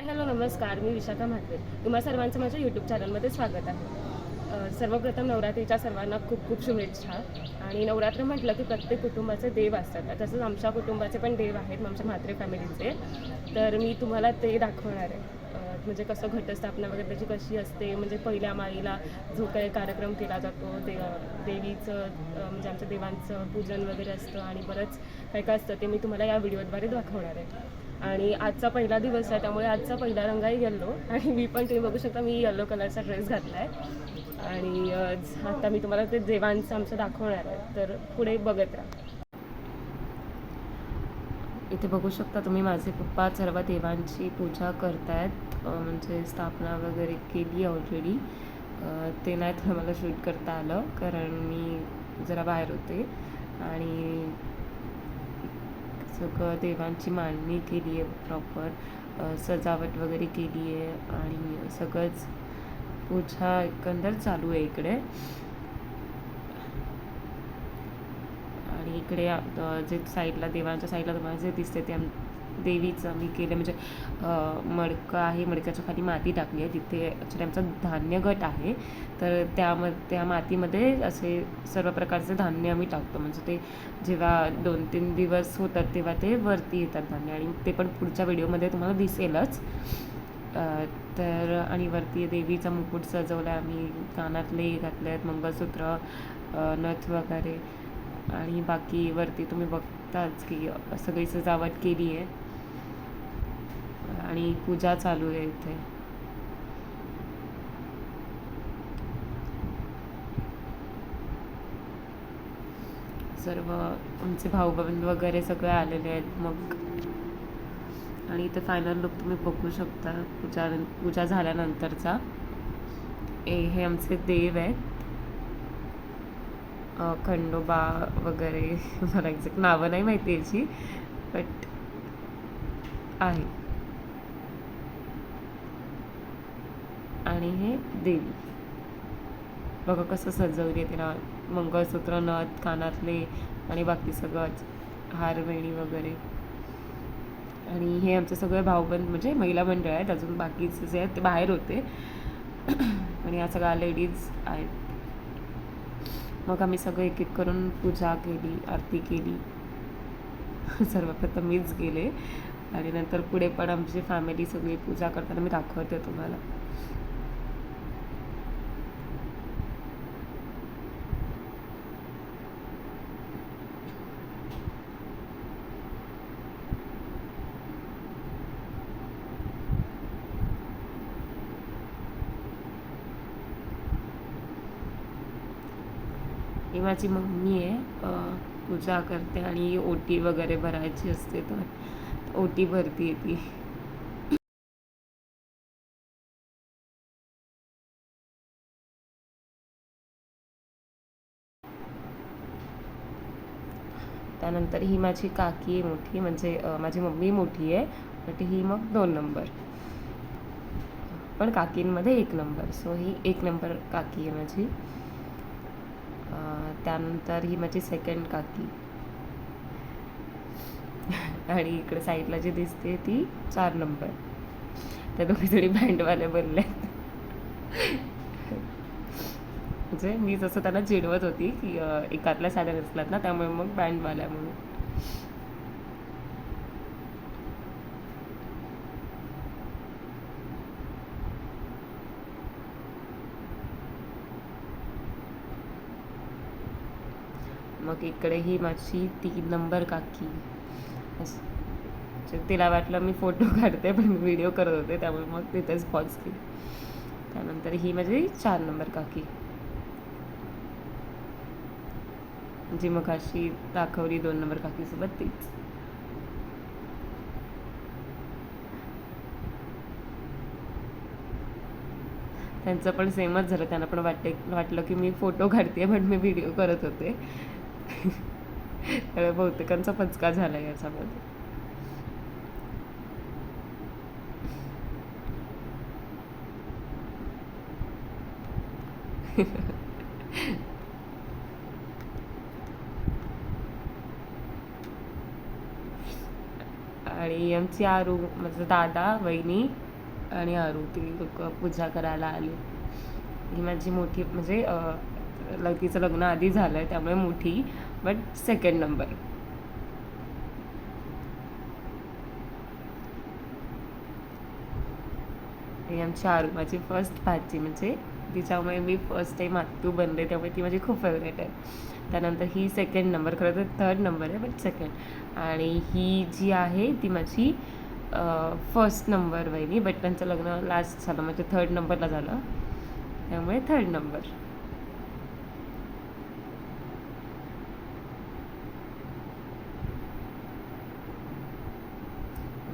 Hello नमस्कार, मी विशाखा म्हात्रे. तुम्हा सर्वांचं माझ्या यूट्यूब चॅनलमध्ये स्वागत आहे. सर्वप्रथम नवरात्रीच्या सर्वांना खूप खूप शुभेच्छा. आणि नवरात्र म्हटलं की प्रत्येक कुटुंबाचे देव असतात. तसंच आमच्या कुटुंबाचे पण देव आहेत, आमच्या म्हात्रे फॅमिलीचे. तर मी तुम्हाला ते दाखवणार आहे. म्हणजे कसं घटस्थापना वगैरे त्याची कशी असते, म्हणजे पहिल्या माळीला जो काही कार्यक्रम केला जातो, देवीचं म्हणजे आमच्या देवांचं पूजन वगैरे असतं आणि बरंच काय काय असतं ते मी तुम्हाला या व्हिडिओद्वारे दाखवणार आहे. आणि आजचा पहिला दिवस आहे, त्यामुळे आजचा पहिला रंग आहे येल्लो. आणि मी पण तुम्ही बघू शकता, मी येल्लो कलरचा ड्रेस घातला आहे. आणि आता मी तुम्हाला ते देवांचं आमचं दाखवणार आहे, तर पुढे बघत राहा. इथे बघू शकता तुम्ही, माझे पप्पा सर्व देवांची पूजा करतायत. म्हणजे स्थापना वगैरे केली ऑलरेडी. ते नाही तर मला शूट करता आलं कारण मी जरा बाहेर होते. आणि सगळं देवांची मांडणी केली आहे, प्रॉपर सजावट वगैरे केली आहे आणि सगळंच पूजा एकंदर चालू आहे इकडे. आणि इकडे जे साईडला देवांच्या साईडला तुम्हाला जे दिसते ते देवीचं मी केलं. म्हणजे मडकं आहे, मडक्याच्या खाली माती टाकली आहे. तिथे ॲक्च्युली आमचा धान्य गट आहे, तर त्या मातीमध्ये असे सर्व प्रकारचे धान्य आम्ही टाकतो. म्हणजे ते जेव्हा 2-3 दिवस होतात तेव्हा ते वरती येतात धान्य, आणि ते पण पुढच्या व्हिडिओमध्ये तुम्हाला दिसेलच. तर आणि वरती देवीचा मुकुट सजवला आहे आम्ही, कानातले घातले आहेत, मंगळसूत्र, नथ वगैरे. आणि बाकी वरती तुम्ही बघताच की सगळी सजावट केली आहे आणि पूजा चालू आहे इथे. सर्व आमचे भाऊबंद वगैरे सगळे आलेले आहेत. मग आणि इथे फायनल लुक तुम्ही बघू शकता पूजा झाल्यानंतरचा. हे आमचे देव आहेत, खंडोबा वगैरे. मला एक्झॅक्ट नावं नाही माहिती याची, बट आहे. आणि हे देवी बघा कसं सजवली आहे तिला, मंगळसूत्र, नथ, कानातले आणि बाकी सगळंच, हारवेणी वगैरे. आणि हे आमचे सगळे भाऊबंद म्हणजे महिला मंडळ आहेत. अजून बाकीचे जे आहेत ते बाहेर होते आणि या सगळ्या लेडीज आहेत. मग आम्ही सगळं एक एक करून पूजा केली, आरती केली. सर्वप्रथम मीच गेले आणि नंतर पुढे पण आमची फॅमिली सगळी पूजा करताना मी दाखवते तुम्हाला. ही माझी मम्मी आहे, पूजा करते आणि ओटी वगैरे भरायची असते, तर ओटी भरती ती. त्यानंतर ही माझी काकी आहे मोठी, म्हणजे माझी मम्मी मोठी आहे, बट ही मग 2 नंबर, पण काकींमध्ये 1 नंबर. सो ही 1 नंबर काकी आहे माझी. त्यानंतर ही माझी सेकंड काकी. आणि इकडे साईडला जी दिसते ती 4 नंबर. त्या दोघी जणी बँडवाले बनले. म्हणजे मी जसं त्यांना चिडवत होती की एकातल्या साड्या नसलात ना, त्यामुळे मग बँडवाल्या म्हणून. मग इकडे ही माझी 3 नंबर काकी. तिला वाटलं मी फोटो काढते, पण मी व्हिडिओ करत होते, त्यामुळे मग तिथेच पॉज केली. त्यानंतर ही माझी 4 नंबर काकी, जी मग अशी दाखवली 2 नंबर काकीसोबत तीच. त्यांचं पण सेमच झालं. त्यांना पण वाटलं की मी फोटो काढते, पण मी व्हिडिओ करत होते. त्यामुळे बहुतेकांचा पचका झाला याच्यामध्ये. आणि आमची आरू, माझा दादा, वहिनी आणि आरू ती लोक पूजा करायला आली. ही माझी मोठी म्हणजे तिचं लग्न आधी झालं आहे त्यामुळे मोठी, बट सेकंड नंबर. ही आमची आरू माझी फर्स्ट भाची, म्हणजे तिच्यामुळे मी फर्स्ट टाईम आत्तू बनले त्यामुळे ती माझी खूप फेवरेट आहे. त्यानंतर ही सेकंड नंबर, खरं तर थर्ड नंबर आहे बट सेकंड. आणि ही जी आहे ती माझी फर्स्ट नंबर वहिनी, बट त्यांचं लग्न लास्ट झालं म्हणजे थर्ड नंबरला झालं त्यामुळे थर्ड नंबर.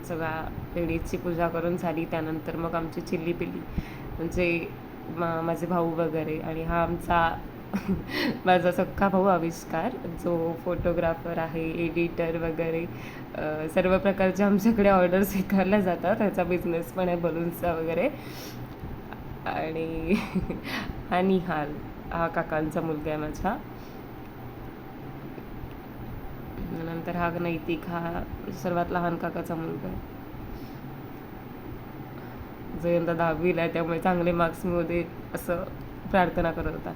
सगळ्या लेडीजची पूजा करून झाली. त्यानंतर मग आमची चिल्ली पिल्ली म्हणजे माझे भाऊ वगैरे. आणि हा आमचा माझा सख्खा भाऊ आविष्कार, जो फोटोग्राफर आहे, एडिटर वगैरे. सर्व प्रकारच्या आमच्याकडे ऑर्डर स्वीकारल्या जातात. त्याचा बिझनेस पण आहे बलून्सचा वगैरे. आणि हा निहाल, हा काकांचा मुलगा आहे माझा. नंतर हा नैतिक, हा सर्वात लहान काकाचा मुलगा आहे, जो यंदा 10वीला आहे त्यामुळे चांगले मार्क्स मिळू दे असं प्रार्थना करत होता.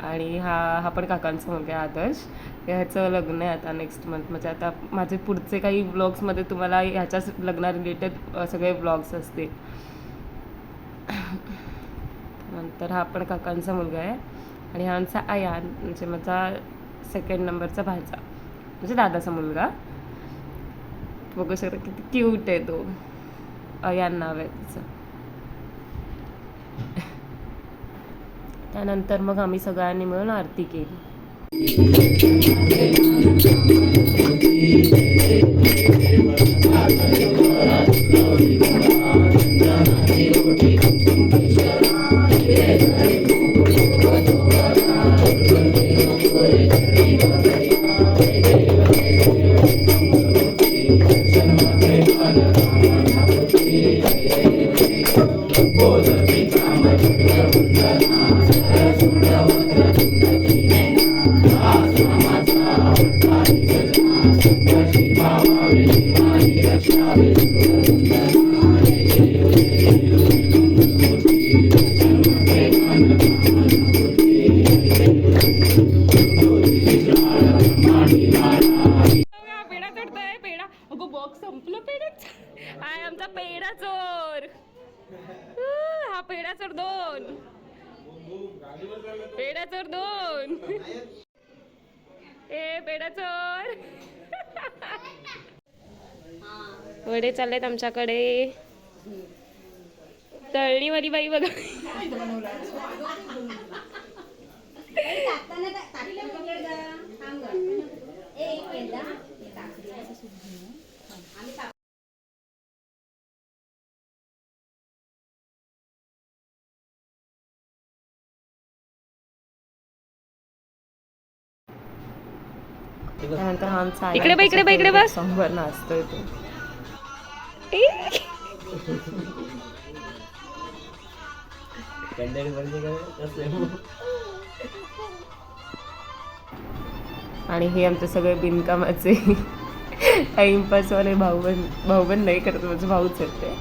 आणि हा पण काकांचा मुलगा आहे आदर्श. ह्याचं लग्न आहे आता नेक्स्ट मंथ. म्हणजे आता माझे पुढचे काही व्लॉग्समध्ये तुम्हाला ह्याच्याच लग्ना रिलेटेड सगळे व्लॉग्स असतील. नंतर हा पण काकांचा मुलगा आहे. आणि हा आमचा आयान, म्हणजे माझा सेकंड नंबरचा भाचा, म्हणजे दादाचा मुलगा. बघू शकता किती क्यूट आहे तो. अयान नाव आहे तिचं. त्यानंतर मग आम्ही सगळ्यांनी मिळून आरती केली. आमचा पेढा चोर. हा पेढा चोर 2. पेढा चोर 2. ए पेढा चोर. वडे चाललेत आमच्याकडे. तळणीवाली बाई बघा. त्यानंतर आमचा इकडे बस सॉंगवर नाचतोय तो. आणि हे आमचे सगळे बिनकामाचे टाइमपासवाले भाऊबंद नाही करत, म्हणजे भाऊच आहेत ते,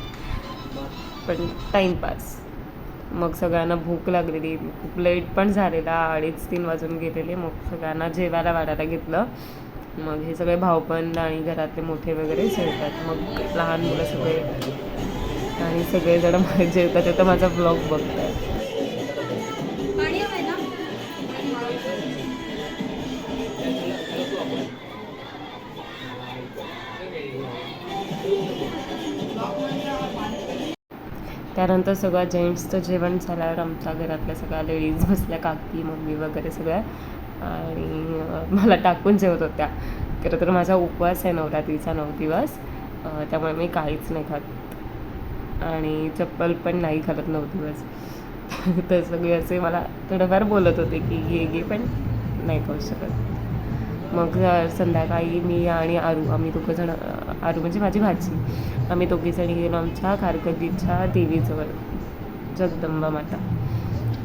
पण टाइमपास. मग सगळ्यांना भूक लागलेली, खूप लेट पण झालेला, 2:30-3 वाजून गेलेले. मग सगळ्यांना जेवायला वाढायला घेतलं. मग हे सगळे भाऊबंद आणि घरातले मोठे वगैरे जेवतात. मग लहान मुलं सगळे आणि सगळेजण जेवतात. तर माझा ब्लॉग बघतात. त्यानंतर सगळं जेंट्सचं जेवण झाल्यावर आमच्या घरातल्या सगळ्या लेडीज बसल्या, काकी मम्मी वगैरे सगळ्या, आणि मला टाकून जेवत होत्या. खरं तर माझा उपवास आहे नवरात्रीचा 9 दिवस, त्यामुळे मी काहीच नाही खात आणि चप्पल पण नाही घालत 9 दिवस. तर सगळे असे मला थोडंफार बोलत होते की घे पण नाही खाऊ शकत. मग संध्याकाळी मी आणि आम्ही दोघंजण, आरू म्हणजे माझी भाची, आम्ही दोघीजणी गेलो आमच्या खारकलीच्या देवीजवळ, जगदंबा माता.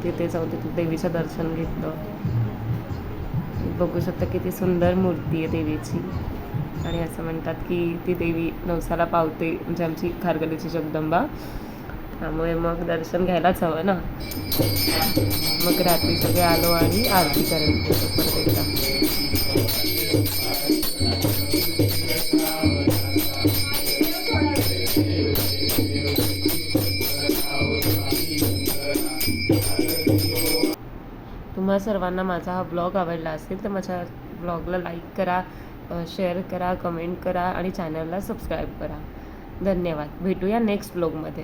तिथे जाऊन तिथे देवीचं दर्शन घेतलं. बघू शकता किती सुंदर मूर्ती आहे देवीची. आणि असं म्हणतात की ती देवी नवसाला पावते, म्हणजे आमची खारकलीची जगदंबा. त्यामुळे मग दर्शन घ्यायलाच हवं ना. मग रात्री सगळे आलो आणि आरती करायची परत एकदा. तुम्हा सर्वांना माझा हा ब्लॉग आवडला असेल तर माझ्या ब्लॉगला लाईक करा, शेअर करा, कमेंट करा आणि चॅनलला सबस्क्राईब करा. धन्यवाद. भेटूया नेक्स्ट ब्लॉगमध्ये.